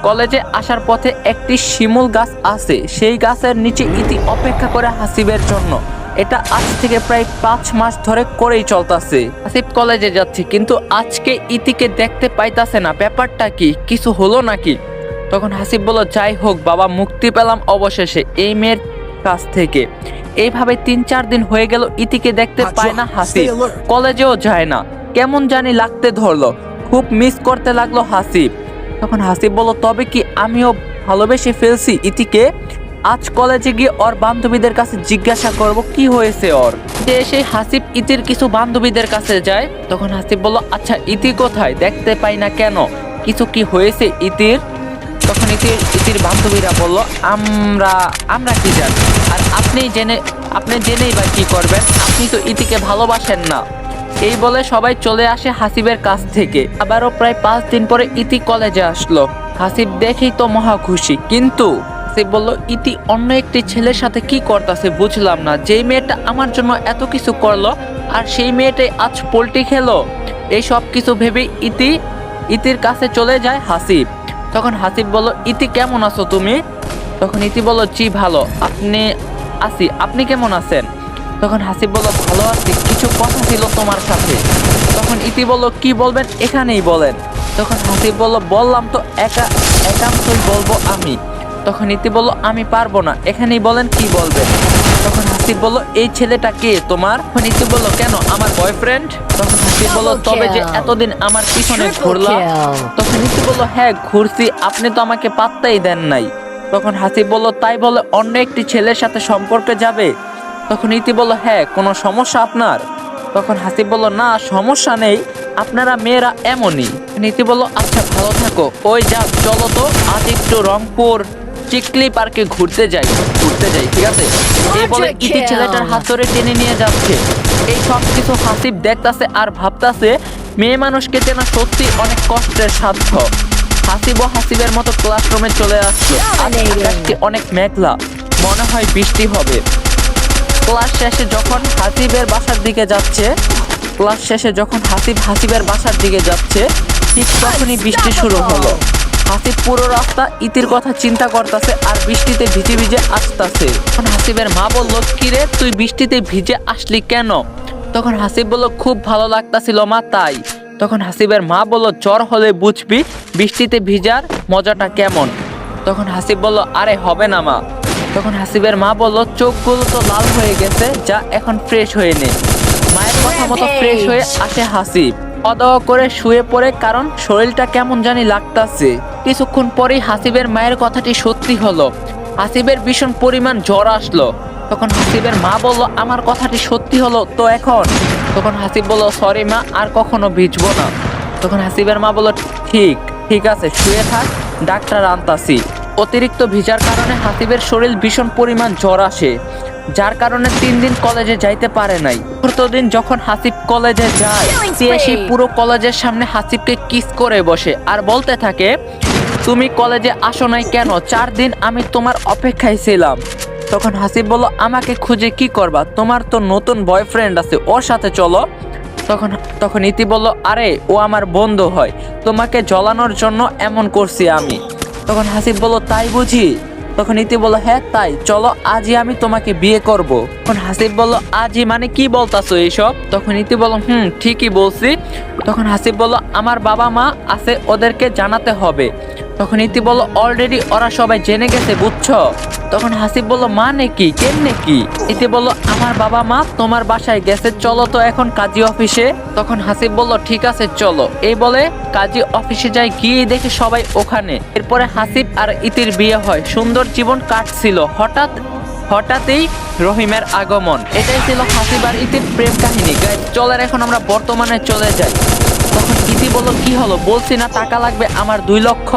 কলেজে আসার পথে একটি শিমুল গাছ আছে, সেই গাছের নিচে ইতি অপেক্ষা করে হাসিবের জন্য। এটা আজ থেকে প্রায় 5 মাস ধরে করেই চলতেছে। হাসিব কলেজে যাচ্ছে কিন্তু আজকে ইতিকে দেখতে পাইতাছে না, ব্যাপারটা কি, কিছু হলো নাকি? তখন হাসিব বলল, যাই হোক বাবা, মুক্তি পেলাম অবশেষে এই মেয়ের কাছ থেকে। এইভাবে 3-4 দিন হয়ে গেল, ইতিকে দেখতে পায় না হাসিব, কলেজেও যায় না, কেমন জানি লাগতে ধরলো, খুব মিস করতে লাগলো হাসিব। তখন হাসিব বলল, তবে কি আমিও ভালোবেসে ফেলছি ইতিকে? আজ কলেজে গিয়ে ওর বান্ধবীদের কাছে জিজ্ঞাসা করব কি হয়েছে ওর। সেই হাসিব ইতির কিছু বান্ধবীদের কাছে যায়। তখন হাসিব বলল, আচ্ছা ইতি কোথায়, দেখতে পাই না কেন, কিছু কি হয়েছে ইতির? তখন ইতির বান্ধবীরা বলল, আমরা কি জানি, আর আপনি জেনেই বা কি করবেন, আপনি তো ইতিকে ভালোবাসেন না। এই বলে সবাই চলে আসে হাসিবের কাছ থেকে। আবারও প্রায় 5 দিন পরে ইতি কলেজে আসলো। হাসিব দেখেই তো মহা খুশি, কিন্তু হাসিব বলল, ইতি অন্য একটি ছেলের সাথে কি করতেছে বুঝলাম না, যেই মেয়েটা আমার জন্য এত কিছু করলো আর সেই মেয়েটাই আজ পোল্টি খেলো। এই সব কিছু ভেবে ইতির কাছে চলে যায় হাসিব। তখন হাসিব বলল, ইতি কেমন আছো তুমি? তখন ইতি বলল, জি ভালো, আপনি কেমন আছেন? তখন হাসিব বলল, ভালো আছি, কিছু কথা ছিল তোমার সাথে। তখন ইতি বলল, কি বলবেন, এখানেই বলেন। তখন হাসিব বলল, বললাম তো একান্তই বলবো আমি। তখন ইতি বলল, আমি পারবো না, এখানেই বলেন কি বলবেন। তখন হাসিব বলল, এই ছেলেটা কে তোমার? তখন ইতি বলল, কেন, আমার বয়ফ্রেন্ড। তখন হাসিব বলল, তবে যে এতদিন আমার পিছনে ঘুরলা? তখন ইতি বলল, হ্যাঁ ঘুরছি, আপনি তো আমাকে পাত্তাই দেন নাই। তখন হাসিব বলল, তাই বলে অন্য একটি ছেলের সাথে সম্পর্কে যাবে? তখন ইতি বলল, হ্যাঁ, কোনো সমস্যা আপনার? তখন হাসিব বলল, না সমস্যা নেই, আপনারা মেয়েরা এমনই। ইতি বলল, আচ্ছা ভালো থাকো, ওই যাক চলো তো আজ একটু রংপুর চিকলি পার্কে ঘুরতে যাই, ঠিক আছে? এই বলে ইতি ছেলেটার হাত ধরে টেনে নিয়ে যাচ্ছে। এই সব কিছু হাসিব দেখতাছে আর ভাবতাছে, মেয়ে মানুষকে চেনা সত্যি অনেক কষ্টের সাধ্য। হাসিব ও হাসিবের মতো ক্লাসরুমে চলে আসলো। আকাশটি অনেক মেঘলা, মনে হয় বৃষ্টি হবে। ক্লাস শেষে যখন হাসিবের বাসার দিকে যাচ্ছে ঠিক তখনই বৃষ্টি শুরু হলো। হাসিব পুরো রাস্তা ইতির কথা চিন্তা করতেছে আর বৃষ্টিতে ভিজে ভিজে আসতেছে। তখন হাসিবের মা বলল, কিরে তুই বৃষ্টিতে ভিজে আসলি কেন? তখন হাসিব বলল, খুব ভালো লাগতাছিল মা, তাই। তখন হাসিবের মা বলল, জ্বর হলে বুঝবি বৃষ্টিতে ভিজার মজাটা কেমন। তখন হাসিব বলল, আরে হবে না মা। তখন হাসিবের মা বলল, চোখগুলো তো লাল হয়ে গেছে, যা এখন ফ্রেশ হয়ে নে। মায়ের কথা মতো ফ্রেশ হয়ে আসে হাসিব, খাওয়া করে শুয়ে পড়ে, কারণ শরীরটা কেমন জানি লাগতাছে। কিছুক্ষণ পরেই হাসিবের মায়ের কথাটি সত্যি হলো, হাসিবের ভীষণ পরিমাণ জ্বর আসলো। তখন হাসিবের মা বলল, আমার কথাটি সত্যি হলো তো এখন? তখন হাসিব বলল, সরি মা, আর কখনো ভিজবো না। তখন হাসিবের মা বলল, ঠিক আছে, শুয়ে থাক, ডাক্তার আনতাছি। অতিরিক্ত ভিজার কারণে হাসিবের শরীর ভীষণ পরিমাণ জ্বর আসে, যার কারণে 3 দিন কলেজে যাইতে পারে নাই। চতুর্থ দিন যখন হাসিব কলেজে যায়, সে পুরো কলেজের সামনে হাসিবকে কিস করে বসে আর বলতে থাকে, তুমি কলেজে আসো নাই কেন? 4 দিন আমি তোমার অপেক্ষায় ছিলাম। তখন হাসিব বলল, আমাকে খুঁজে কি করবা, তোমার তো নতুন বয়ফ্রেন্ড আছে, ওর সাথে চলো। তখন ইতি বলল, আরে ও আমার বন্ধু হয়, তোমাকে জ্বলানোর জন্য এমন করছি আমি। তখন হাসিব বলল, তাই বুঝি? তখন ইতি বলল, হ্যাঁ তাই, চলো আজই আমি তোমাকে বিয়ে করব। তখন হাসিব বলল, আজই মানে কি বলতাছো এইসব? তখন ইতি বলল, ঠিকই বলছি। তখন হাসিব বলল, আমার বাবা মা আছে, ওদেরকে জানাতে হবে। তখন ইতি বলল, অলরেডি ওরা সবাই জেনে গেছে, বুঝছো? তখন হাসিব বলল, মানে কি, কেমনে কি? ইতি বলল, আমার বাবা মা তোমার বাসায় গেছে, চলো তো এখন কাজী অফিসে। তখন হাসিব বলল, ঠিক আছে চলো। এই বলে কাজী অফিসে যায়, গিয়ে দেখে সবাই ওখানে। এরপরে হাসিব আর ইতির বিয়ে হয়, সুন্দর জীবন কাটছিল। হঠাৎই রহিমের আগমন। এটাই ছিল হাসিব আর ইতির প্রেম কাহিনী। গাইস চলেন এখন আমরা বর্তমানে চলে যাই। তখন ইতি বলল, কি হলো, বলছি না টাকা লাগবে আমার 2 লক্ষ।